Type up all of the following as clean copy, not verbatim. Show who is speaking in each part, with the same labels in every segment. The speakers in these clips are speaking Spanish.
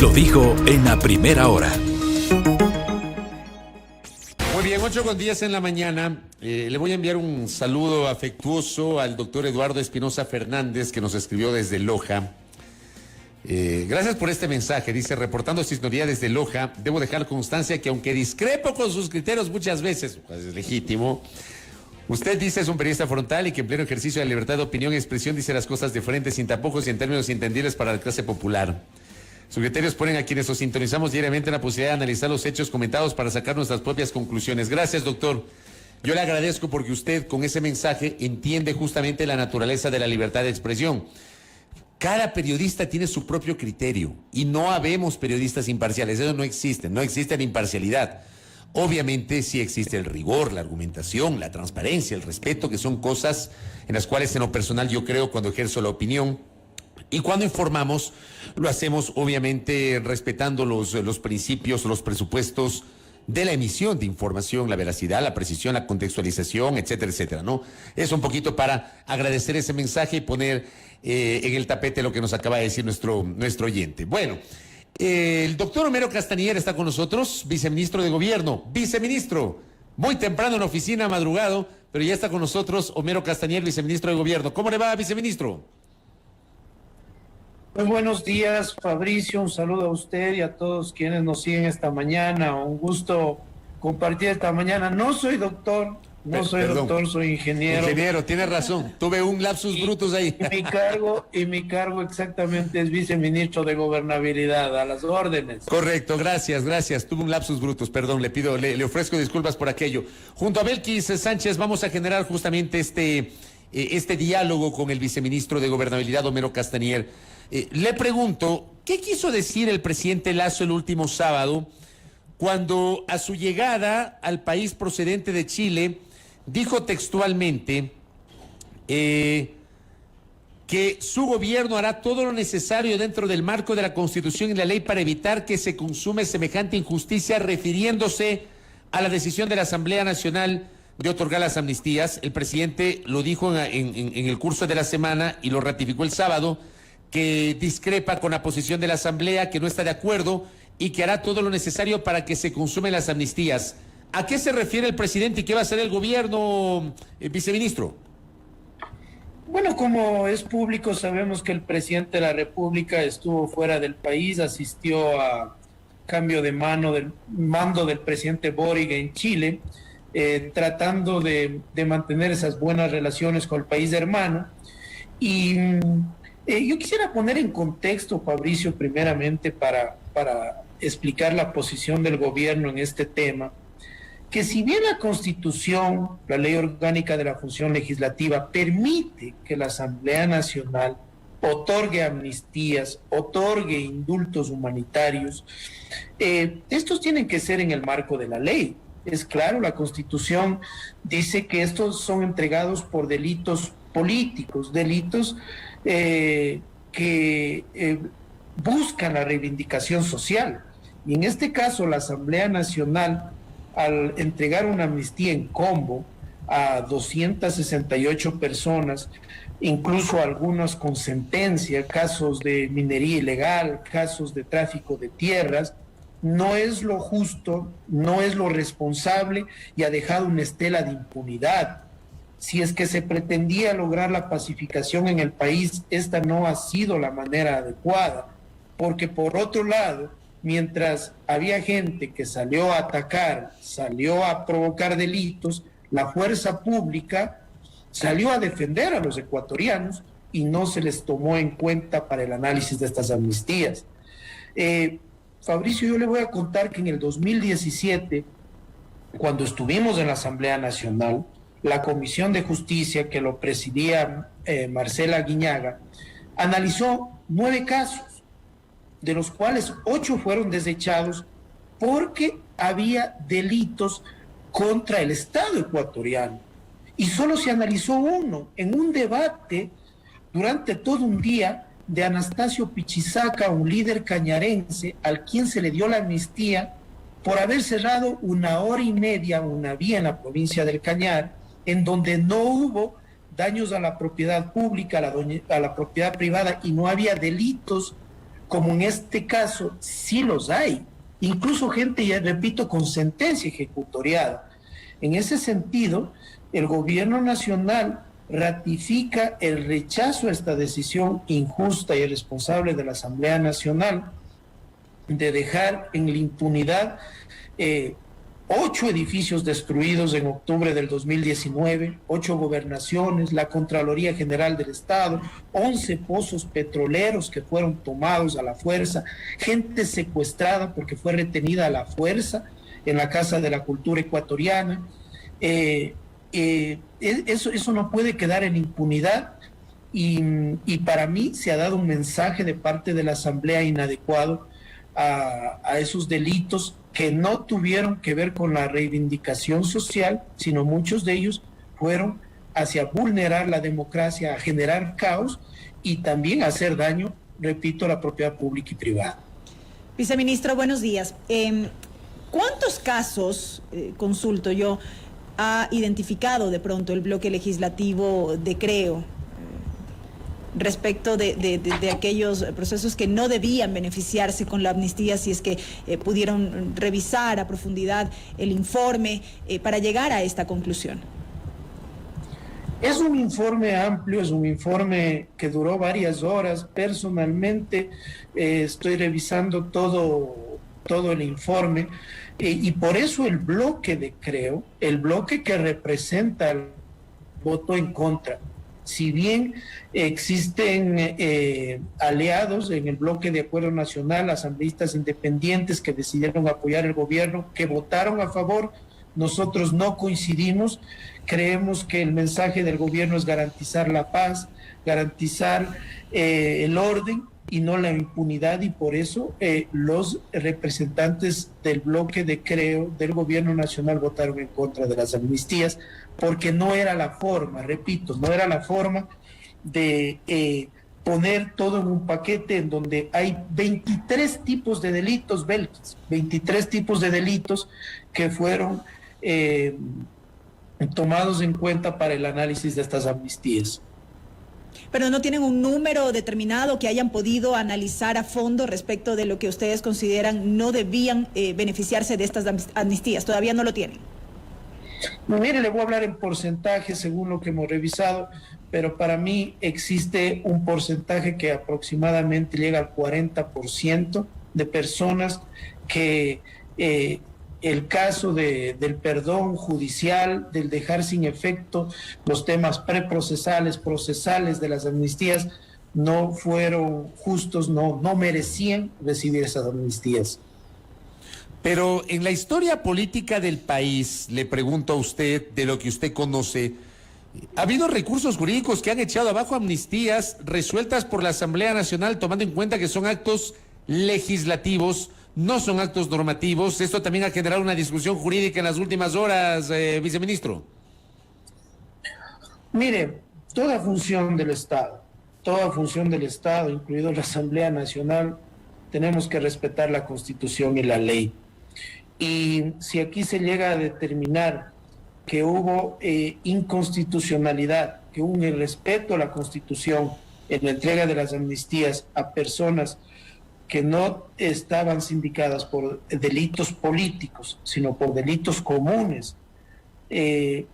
Speaker 1: Lo dijo en la primera hora.
Speaker 2: Muy bien, 8:10 en la mañana. Le voy a enviar un saludo afectuoso al doctor Eduardo Espinosa Fernández, que nos escribió desde Loja. Gracias por este mensaje. Dice: reportando Cisnería desde Loja, debo dejar constancia que aunque discrepo con sus criterios muchas veces, pues es legítimo, usted dice es un periodista frontal y que en pleno ejercicio de la libertad de opinión y expresión dice las cosas de frente, sin tapujos y en términos entendibles para la clase popular. Sus criterios ponen a quienes nos sintonizamos diariamente la posibilidad de analizar los hechos comentados para sacar nuestras propias conclusiones. Gracias, doctor. Yo le agradezco porque usted con ese mensaje entiende justamente la naturaleza de la libertad de expresión. Cada periodista tiene su propio criterio y no habemos periodistas imparciales. Eso no existe, no existe la imparcialidad. Obviamente sí existe el rigor, la argumentación, la transparencia, el respeto, que son cosas en las cuales en lo personal yo creo cuando ejerzo la opinión. Y cuando informamos, lo hacemos obviamente respetando los principios, los presupuestos de la emisión de información, la veracidad, la precisión, la contextualización, etcétera, etcétera, ¿no? Es un poquito para agradecer ese mensaje y poner en el tapete lo que nos acaba de decir nuestro oyente. Bueno, el doctor Homero Castañer está con nosotros, viceministro de Gobierno. Viceministro, muy temprano en la oficina, madrugado, pero ya está con nosotros Homero Castañer, viceministro de Gobierno. ¿Cómo le va, viceministro?
Speaker 3: Muy buenos días, Fabricio. Un saludo a usted y a todos quienes nos siguen esta mañana. Un gusto compartir esta mañana. No soy doctor, doctor, soy ingeniero.
Speaker 2: Ingeniero, tiene razón. Tuve un lapsus brutus ahí.
Speaker 3: Y mi cargo exactamente es viceministro de Gobernabilidad, a las órdenes.
Speaker 2: Correcto, gracias. Tuve un lapsus brutus, perdón, le ofrezco disculpas por aquello. Junto a Belkis Sánchez vamos a generar justamente este diálogo con el viceministro de Gobernabilidad, Homero Castañer. Le pregunto, ¿qué quiso decir el presidente Lasso el último sábado cuando a su llegada al país procedente de Chile dijo textualmente que su gobierno hará todo lo necesario dentro del marco de la Constitución y la ley para evitar que se consume semejante injusticia, refiriéndose a la decisión de la Asamblea Nacional de otorgar las amnistías? El presidente lo dijo en el curso de la semana y lo ratificó el sábado, que discrepa con la posición de la Asamblea, que no está de acuerdo y que hará todo lo necesario para que se consumen las amnistías. ¿A qué se refiere el presidente y qué va a hacer el gobierno, viceministro?
Speaker 3: Bueno, como es público, sabemos que el presidente de la República estuvo fuera del país, asistió a cambio de mando del presidente Boric en Chile, tratando de mantener esas buenas relaciones con el país hermano. Y yo quisiera poner en contexto, Fabricio, primeramente para explicar la posición del gobierno en este tema, que si bien la Constitución, la Ley Orgánica de la Función Legislativa, permite que la Asamblea Nacional otorgue amnistías, otorgue indultos humanitarios, estos tienen que ser en el marco de la ley. Es claro, la Constitución dice que estos son entregados por delitos políticos, delitos que buscan la reivindicación social. Y en este caso, la Asamblea Nacional, al entregar una amnistía en combo a 268 personas, incluso algunos con sentencia, casos de minería ilegal, casos de tráfico de tierras, no es lo justo, no es lo responsable y ha dejado una estela de impunidad. Si es que se pretendía lograr la pacificación en el país, esta no ha sido la manera adecuada, porque por otro lado, mientras había gente que salió a atacar, salió a provocar delitos, la fuerza pública salió a defender a los ecuatorianos y no se les tomó en cuenta para el análisis de estas amnistías. Fabricio, yo le voy a contar que en el 2017, cuando estuvimos en la Asamblea Nacional, la Comisión de Justicia, que lo presidía Marcela Guiñaga, analizó 9 casos, de los cuales 8 fueron desechados porque había delitos contra el Estado ecuatoriano. Y solo se analizó uno en un debate durante todo un día de Anastasio Pichizaca, un líder cañarense, al quien se le dio la amnistía por haber cerrado 1 hora y media una vía en la provincia del Cañar, en donde no hubo daños a la propiedad pública, a la propiedad privada, y no había delitos como en este caso sí los hay, incluso gente, ya repito, con sentencia ejecutoriada. En ese sentido, el gobierno nacional ratifica el rechazo a esta decisión injusta y irresponsable de la Asamblea Nacional de dejar en la impunidad 8 edificios destruidos en octubre del 2019, 8 gobernaciones, la Contraloría General del Estado, 11 pozos petroleros que fueron tomados a la fuerza, gente secuestrada porque fue retenida a la fuerza en la Casa de la Cultura Ecuatoriana. Eso no puede quedar en impunidad y para mí se ha dado un mensaje de parte de la Asamblea inadecuado a esos delitos que no tuvieron que ver con la reivindicación social, sino muchos de ellos fueron hacia vulnerar la democracia, a generar caos y también a hacer daño, repito, a la propiedad pública y privada.
Speaker 4: Viceministro, buenos días. ¿Cuántos casos, consulto yo, ha identificado de pronto el bloque legislativo de Creo respecto de aquellos procesos que no debían beneficiarse con la amnistía, si es que pudieron revisar a profundidad el informe para llegar a esta conclusión?
Speaker 3: Es un informe amplio, es un informe que duró varias horas. Personalmente estoy revisando todo el informe y por eso el bloque de Creo, el bloque que representa el voto en contra, si bien existen aliados en el bloque de Acuerdo Nacional, asambleístas independientes que decidieron apoyar el gobierno, que votaron a favor, nosotros no coincidimos. Creemos que el mensaje del gobierno es garantizar la paz, garantizar el orden y no la impunidad, y por eso los representantes del bloque de Creo del gobierno nacional votaron en contra de las amnistías, porque no era la forma, repito, no era la forma de poner todo en un paquete en donde hay 23 tipos de delitos, Belkis, 23 tipos de delitos que fueron tomados en cuenta para el análisis de estas amnistías.
Speaker 4: Pero no tienen un número determinado que hayan podido analizar a fondo respecto de lo que ustedes consideran no debían beneficiarse de estas amnistías. ¿Todavía no lo tienen?
Speaker 3: No, mire, le voy a hablar en porcentaje según lo que hemos revisado, pero para mí existe un porcentaje que aproximadamente llega al 40% de personas que el caso del perdón judicial, del dejar sin efecto los temas preprocesales, procesales de las amnistías, no fueron justos, no merecían recibir esas amnistías.
Speaker 2: Pero en la historia política del país, le pregunto a usted, de lo que usted conoce, ¿ha habido recursos jurídicos que han echado abajo amnistías resueltas por la Asamblea Nacional, tomando en cuenta que son actos legislativos, no son actos normativos? Esto también ha generado una discusión jurídica en las últimas horas, viceministro.
Speaker 3: Mire, toda función del Estado, incluido la Asamblea Nacional, tenemos que respetar la Constitución y la ley. Y si aquí se llega a determinar que hubo inconstitucionalidad, que hubo un irrespeto a la Constitución en la entrega de las amnistías a personas que no estaban sindicadas por delitos políticos, sino por delitos comunes,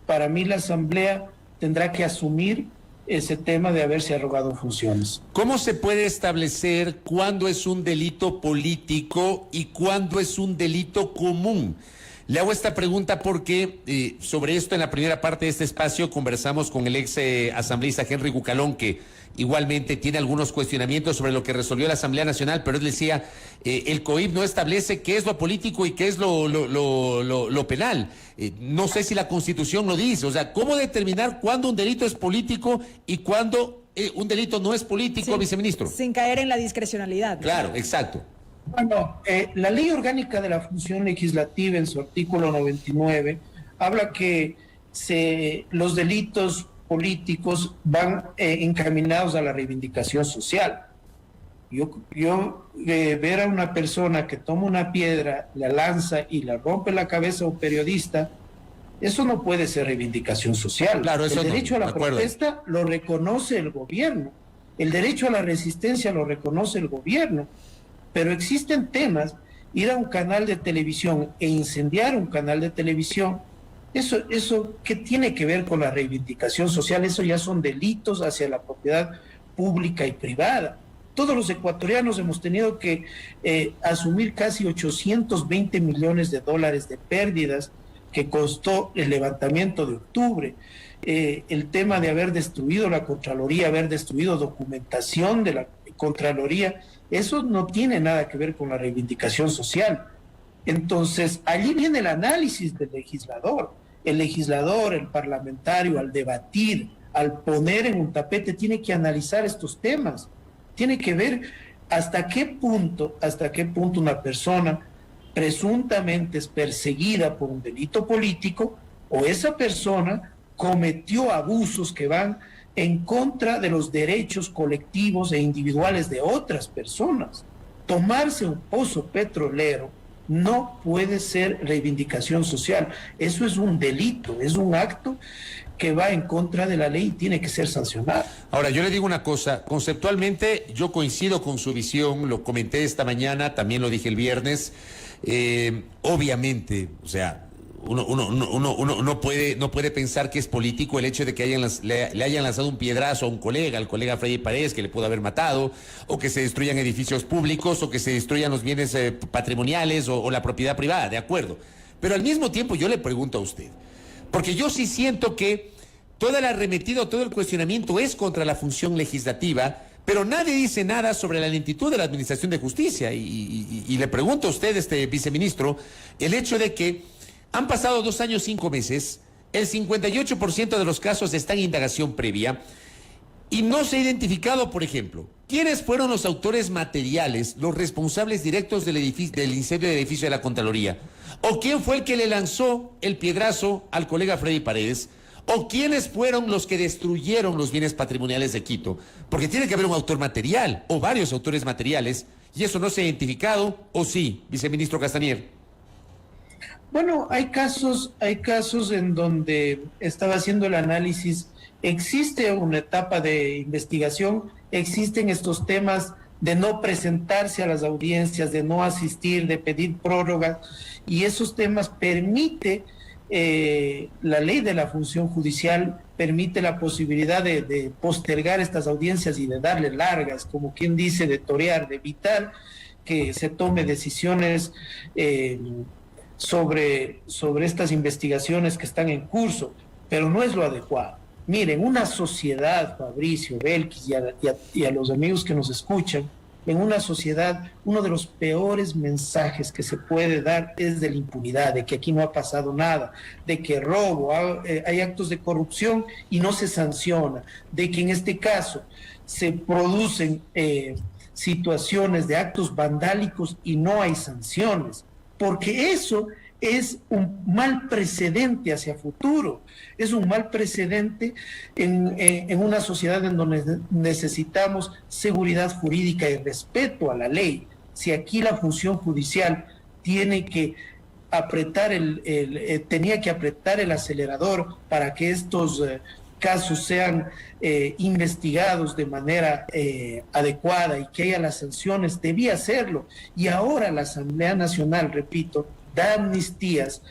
Speaker 3: para mí la Asamblea tendrá que asumir ese tema de haberse arrogado funciones.
Speaker 2: ¿Cómo se puede establecer cuándo es un delito político y cuándo es un delito común? Le hago esta pregunta porque sobre esto en la primera parte de este espacio conversamos con el ex asambleísta Henry Cucalón, que igualmente tiene algunos cuestionamientos sobre lo que resolvió la Asamblea Nacional, pero él decía, el COIP no establece qué es lo político y qué es lo penal. No sé si la Constitución lo dice. O sea, ¿cómo determinar cuándo un delito es político y cuándo un delito no es político, sí, viceministro?
Speaker 4: Sin caer en la discrecionalidad.
Speaker 2: Claro, exacto.
Speaker 3: Bueno, la Ley Orgánica de la Función Legislativa, en su artículo 99, habla que los delitos políticos van encaminados a la reivindicación social. Yo ver a una persona que toma una piedra, la lanza y la rompe la cabeza a un periodista, eso no puede ser reivindicación social.
Speaker 2: Claro, eso
Speaker 3: el derecho a la
Speaker 2: protesta
Speaker 3: lo reconoce el gobierno. El derecho a la resistencia lo reconoce el gobierno, pero existen temas, ir a un canal de televisión e incendiar un canal de televisión, eso ¿qué tiene que ver con la reivindicación social? Eso ya son delitos hacia la propiedad pública y privada. Todos los ecuatorianos hemos tenido que asumir casi 820 millones de dólares de pérdidas que costó el levantamiento de octubre. El tema de haber destruido la Contraloría, haber destruido documentación de la Contraloría, eso no tiene nada que ver con la reivindicación social. Entonces, allí viene el análisis del legislador. El legislador, el parlamentario, al debatir, al poner en un tapete, tiene que analizar estos temas. Tiene que ver hasta qué punto una persona presuntamente es perseguida por un delito político o esa persona cometió abusos que van en contra de los derechos colectivos e individuales de otras personas. Tomarse un pozo petrolero no puede ser reivindicación social. Eso es un delito, es un acto que va en contra de la ley y tiene que ser sancionado.
Speaker 2: Ahora, yo le digo una cosa, conceptualmente yo coincido con su visión, lo comenté esta mañana, también lo dije el viernes, obviamente, o sea, uno no puede pensar que es político el hecho de que le hayan lanzado un piedrazo a un colega, al colega Freddy Paredes, que le pudo haber matado, o que se destruyan edificios públicos, o que se destruyan los bienes patrimoniales o la propiedad privada, de acuerdo. Pero al mismo tiempo yo le pregunto a usted, porque yo sí siento que todo el arremetido, todo el cuestionamiento es contra la función legislativa, pero nadie dice nada sobre la lentitud de la administración de justicia. Y le pregunto a usted, viceministro, el hecho de que han pasado 2 años, 5 meses, el 58% de los casos está en indagación previa y no se ha identificado, por ejemplo, quiénes fueron los autores materiales, los responsables directos del incendio del edificio de la Contraloría, o quién fue el que le lanzó el piedrazo al colega Freddy Paredes, o quiénes fueron los que destruyeron los bienes patrimoniales de Quito, porque tiene que haber un autor material o varios autores materiales y eso no se ha identificado, ¿o sí, viceministro Castañer?
Speaker 3: Bueno, hay casos en donde estaba haciendo el análisis, existe una etapa de investigación, existen estos temas de no presentarse a las audiencias, de no asistir, de pedir prórrogas, y esos temas permite, la ley de la función judicial permite la posibilidad de postergar estas audiencias y de darle largas, como quien dice, de torear, de evitar que se tome decisiones sobre estas investigaciones que están en curso, pero no es lo adecuado. Miren, una sociedad, Fabricio, Belkis y a los amigos que nos escuchan, en una sociedad, uno de los peores mensajes que se puede dar es de la impunidad, de que aquí no ha pasado nada, de que hay actos de corrupción y no se sanciona, de que en este caso se producen situaciones de actos vandálicos y no hay sanciones, porque eso es un mal precedente hacia futuro, es un mal precedente en una sociedad en donde necesitamos seguridad jurídica y respeto a la ley. Si aquí la función judicial tiene que tenía que apretar el acelerador para que estos casos sean investigados de manera adecuada y que haya las sanciones, debía hacerlo. Y ahora la Asamblea Nacional, repito, da amnistías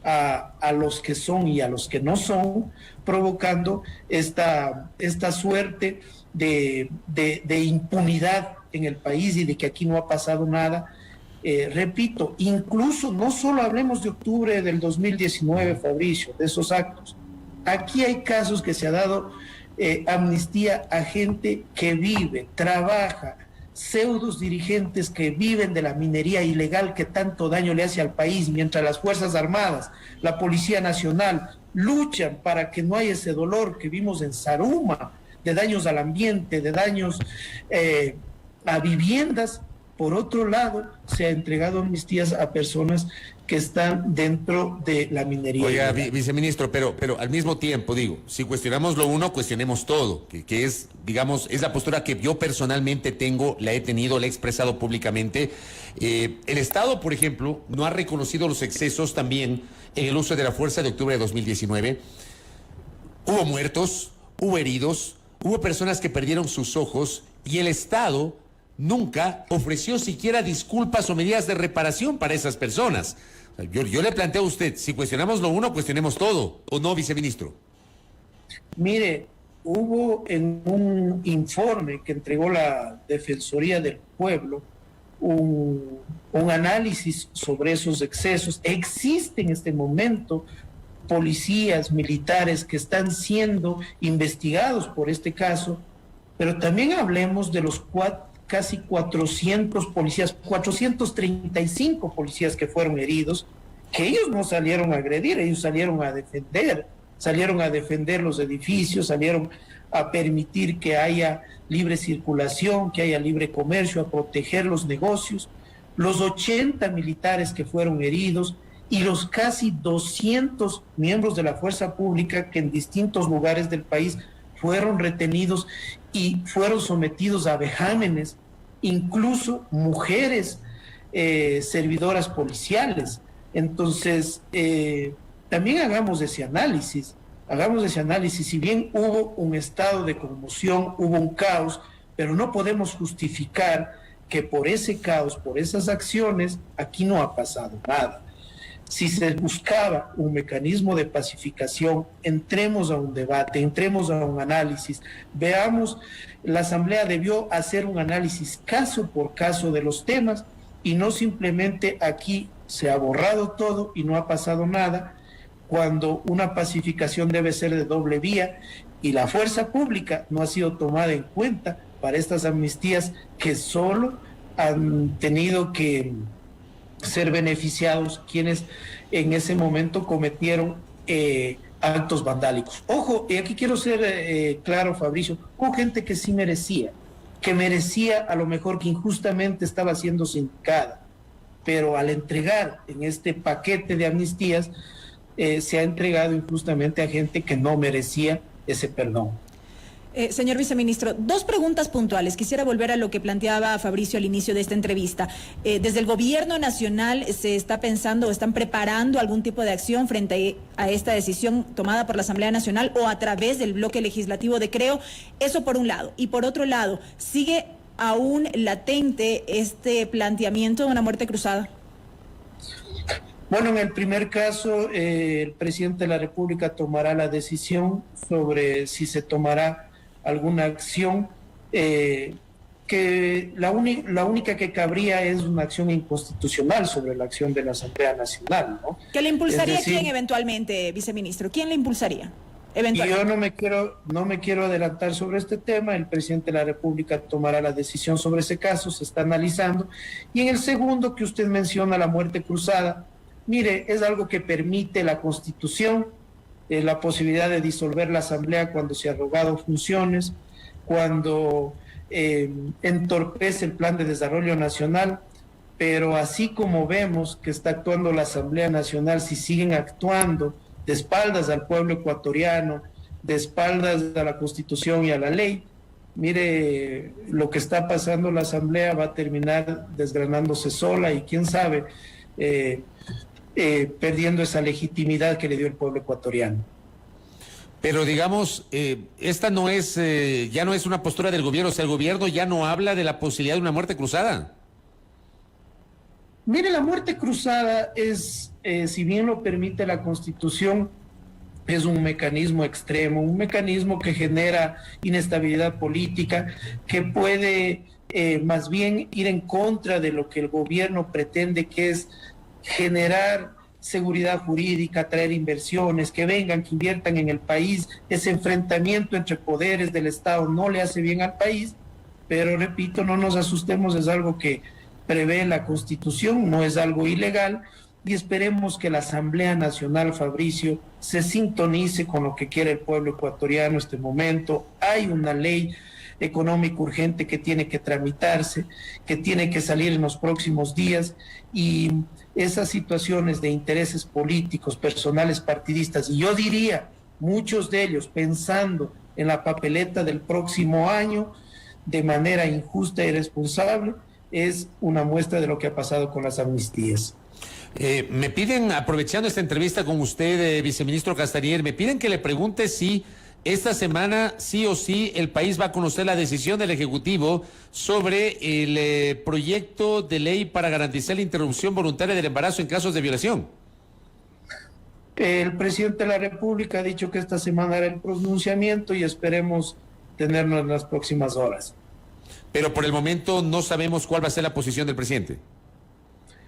Speaker 3: a los que son y a los que no son, provocando esta suerte de impunidad en el país y de que aquí no ha pasado nada. Repito, incluso no solo hablemos de octubre del 2019, Fabricio, de esos actos. Aquí hay casos que se ha dado amnistía a gente que vive, trabaja, pseudos dirigentes que viven de la minería ilegal que tanto daño le hace al país, mientras las Fuerzas Armadas, la Policía Nacional luchan para que no haya ese dolor que vimos en Zaruma, de daños al ambiente, de daños a viviendas. Por otro lado, se ha entregado amnistías a personas que están dentro de la minería.
Speaker 2: Oiga, viceministro, pero al mismo tiempo, digo, si cuestionamos lo uno, cuestionemos todo, que es, digamos, es la postura que yo personalmente tengo, la he tenido, la he expresado públicamente. El Estado, por ejemplo, no ha reconocido los excesos también en el uso de la fuerza de octubre de 2019. Hubo muertos, hubo heridos, hubo personas que perdieron sus ojos y el Estado nunca ofreció siquiera disculpas o medidas de reparación para esas personas. Yo le planteo a usted, si cuestionamos lo uno, cuestionemos todo, ¿o no, viceministro?
Speaker 3: Mire, hubo en un informe que entregó la Defensoría del Pueblo un análisis sobre esos excesos. Existe en este momento policías militares que están siendo investigados por este caso, pero también hablemos de los casi 400 policías, 435 policías que fueron heridos, que ellos no salieron a agredir, ellos salieron a defender los edificios, salieron a permitir que haya libre circulación, que haya libre comercio, a proteger los negocios. Los 80 militares que fueron heridos y los casi 200 miembros de la fuerza pública que en distintos lugares del país fueron retenidos y fueron sometidos a vejámenes, incluso mujeres servidoras policiales. Entonces, también hagamos ese análisis, si bien hubo un estado de conmoción, hubo un caos, pero no podemos justificar que por ese caos, por esas acciones, aquí no ha pasado nada. Si se buscaba un mecanismo de pacificación, entremos a un debate, entremos a un análisis, veamos, la Asamblea debió hacer un análisis caso por caso de los temas y no simplemente aquí se ha borrado todo y no ha pasado nada, cuando una pacificación debe ser de doble vía y la fuerza pública no ha sido tomada en cuenta para estas amnistías que solo han tenido que ser beneficiados quienes en ese momento cometieron actos vandálicos. Ojo, y aquí quiero ser claro, Fabricio, hubo gente que sí merecía, a lo mejor que injustamente estaba siendo sindicada, pero al entregar en este paquete de amnistías, se ha entregado injustamente a gente que no merecía ese perdón.
Speaker 4: Señor viceministro, dos preguntas puntuales. Quisiera volver a lo que planteaba Fabricio al inicio de esta entrevista. ¿Desde el gobierno nacional se está pensando o están preparando algún tipo de acción frente a esta decisión tomada por la Asamblea Nacional o a través del bloque legislativo de Creo? Eso por un lado. Y por otro lado, ¿sigue aún latente este planteamiento de una muerte cruzada?
Speaker 3: Bueno, en el primer caso, el presidente de la República tomará la decisión sobre si se tomará alguna acción, que la única que cabría es una acción inconstitucional sobre la acción de la Asamblea Nacional, ¿no?
Speaker 4: ¿Que le impulsaría quién eventualmente, viceministro? ¿Quién le impulsaría eventualmente?
Speaker 3: Yo no me quiero adelantar sobre este tema. El presidente de la República tomará la decisión sobre ese caso, se está analizando. Y en el segundo que usted menciona, la muerte cruzada, mire, es algo que permite la Constitución, la posibilidad de disolver la Asamblea cuando se ha arrogado funciones, cuando entorpece el plan de desarrollo nacional, pero así como vemos que está actuando la Asamblea Nacional, si siguen actuando de espaldas al pueblo ecuatoriano, de espaldas a la Constitución y a la ley, mire, lo que está pasando en la Asamblea va a terminar desgranándose sola y quién sabe, perdiendo esa legitimidad que le dio el pueblo ecuatoriano.
Speaker 2: Pero digamos, esta no es, ya no es una postura del gobierno, o sea, el gobierno ya no habla de la posibilidad de una muerte cruzada.
Speaker 3: Mire, la muerte cruzada es, si bien lo permite la Constitución, es un mecanismo extremo, un mecanismo que genera inestabilidad política, que puede más bien ir en contra de lo que el gobierno pretende, que es generar seguridad jurídica, traer inversiones, que vengan, que inviertan en el país. Ese enfrentamiento entre poderes del Estado no le hace bien al país, pero repito, no nos asustemos, es algo que prevé la Constitución, no es algo ilegal, y esperemos que la Asamblea Nacional, Fabricio, se sintonice con lo que quiere el pueblo ecuatoriano en este momento. Hay una ley económica urgente que tiene que tramitarse, que tiene que salir en los próximos días, y esas situaciones de intereses políticos, personales, partidistas, y yo diría, muchos de ellos pensando en la papeleta del próximo año de manera injusta y irresponsable, es una muestra de lo que ha pasado con las amnistías.
Speaker 2: Me piden, aprovechando esta entrevista con usted, viceministro Castañer, me piden que le pregunte si esta semana sí o sí el país va a conocer la decisión del Ejecutivo sobre el proyecto de ley para garantizar la interrupción voluntaria del embarazo en casos de violación.
Speaker 3: El presidente de la República ha dicho que esta semana hará el pronunciamiento y esperemos tenernos en las próximas horas.
Speaker 2: Pero por el momento no sabemos cuál va a ser la posición del presidente.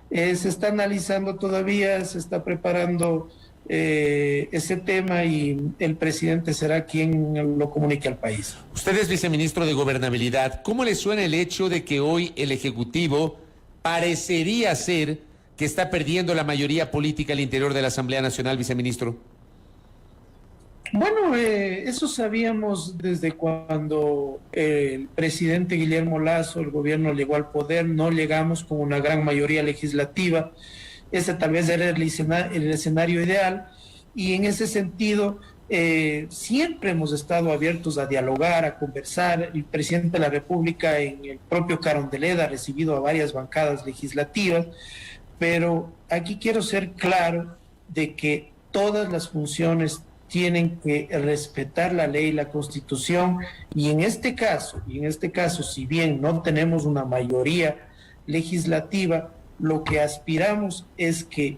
Speaker 3: Se está analizando todavía, se está preparando ese tema y el presidente será quien lo comunique al país.
Speaker 2: Usted es viceministro de Gobernabilidad. ¿Cómo le suena el hecho de que hoy el Ejecutivo parecería ser que está perdiendo la mayoría política al interior de la Asamblea Nacional, viceministro?
Speaker 3: Bueno, eso sabíamos desde cuando el presidente Guillermo Lasso, el gobierno llegó al poder, no llegamos con una gran mayoría legislativa. Ese tal vez era el escenario ideal y en ese sentido siempre hemos estado abiertos a dialogar, a conversar. El presidente de la República en el propio Carondelet ha recibido a varias bancadas legislativas, pero aquí quiero ser claro de que todas las funciones tienen que respetar la ley y la Constitución y en este caso, si bien no tenemos una mayoría legislativa, lo que aspiramos es que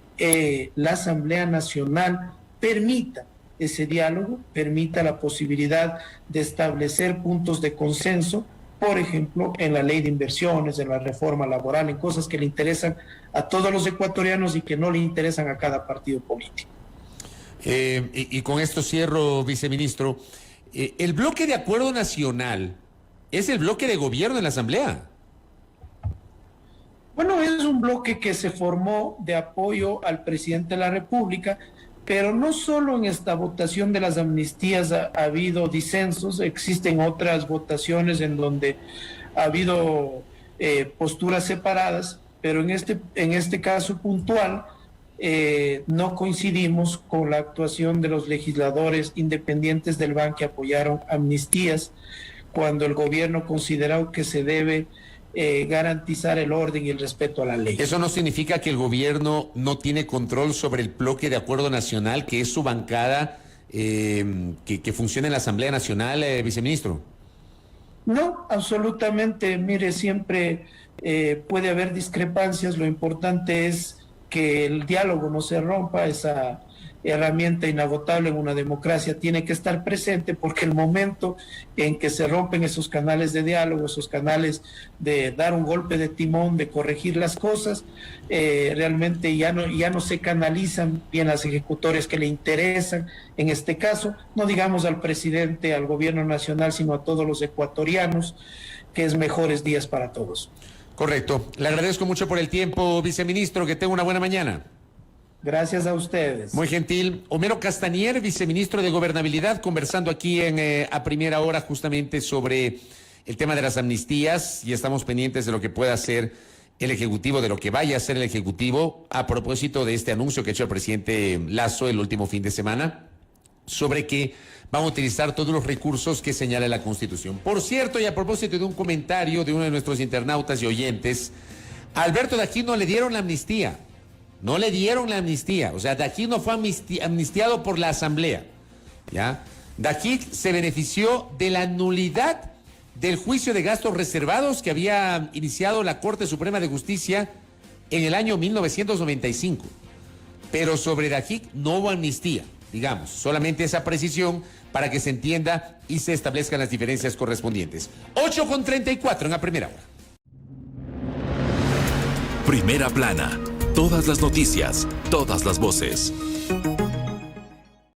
Speaker 3: la Asamblea Nacional permita ese diálogo, permita la posibilidad de establecer puntos de consenso, por ejemplo, en la ley de inversiones, en la reforma laboral, en cosas que le interesan a todos los ecuatorianos y que no le interesan a cada partido político.
Speaker 2: Y con esto cierro, viceministro. El bloque de acuerdo nacional es el bloque de gobierno en la Asamblea.
Speaker 3: Bueno, es un bloque que se formó de apoyo al presidente de la República, pero no solo en esta votación de las amnistías ha habido disensos, existen otras votaciones en donde ha habido posturas separadas, pero en este caso puntual no coincidimos con la actuación de los legisladores independientes del BAN que apoyaron amnistías cuando el gobierno consideró que se debe garantizar el orden y el respeto a la ley.
Speaker 2: ¿Eso no significa que el gobierno no tiene control sobre el bloque de acuerdo nacional, que es su bancada que funciona en la Asamblea Nacional, viceministro?
Speaker 3: No, absolutamente. Mire, siempre puede haber discrepancias. Lo importante es que el diálogo no se rompa. Esa herramienta inagotable en una democracia tiene que estar presente, porque el momento en que se rompen esos canales de diálogo, esos canales de dar un golpe de timón, de corregir las cosas, realmente ya no se canalizan bien las ejecutorias que le interesan, en este caso, no digamos al presidente, al gobierno nacional, sino a todos los ecuatorianos, que es mejores días para todos.
Speaker 2: Correcto. Le agradezco mucho por el tiempo, viceministro. Que tenga una buena mañana.
Speaker 3: Gracias a ustedes.
Speaker 2: Muy gentil. Homero Castañer, viceministro de Gobernabilidad, conversando aquí a primera hora justamente sobre el tema de las amnistías, y estamos pendientes de lo que pueda hacer el Ejecutivo, de lo que vaya a hacer el Ejecutivo a propósito de este anuncio que ha hecho el presidente Lasso el último fin de semana sobre que van a utilizar todos los recursos que señala la Constitución. Por cierto, y a propósito de un comentario de uno de nuestros internautas y oyentes, a Alberto Daquino le dieron la amnistía. No le dieron la amnistía, o sea, Daquino fue amnistiado por la Asamblea, ¿ya? Daquino se benefició de la nulidad del juicio de gastos reservados que había iniciado la Corte Suprema de Justicia en el año 1995. Pero sobre Daquino no hubo amnistía, digamos, solamente esa precisión para que se entienda y se establezcan las diferencias correspondientes. 8:34 en la primera hora.
Speaker 1: Primera plana. Todas las noticias, todas las voces.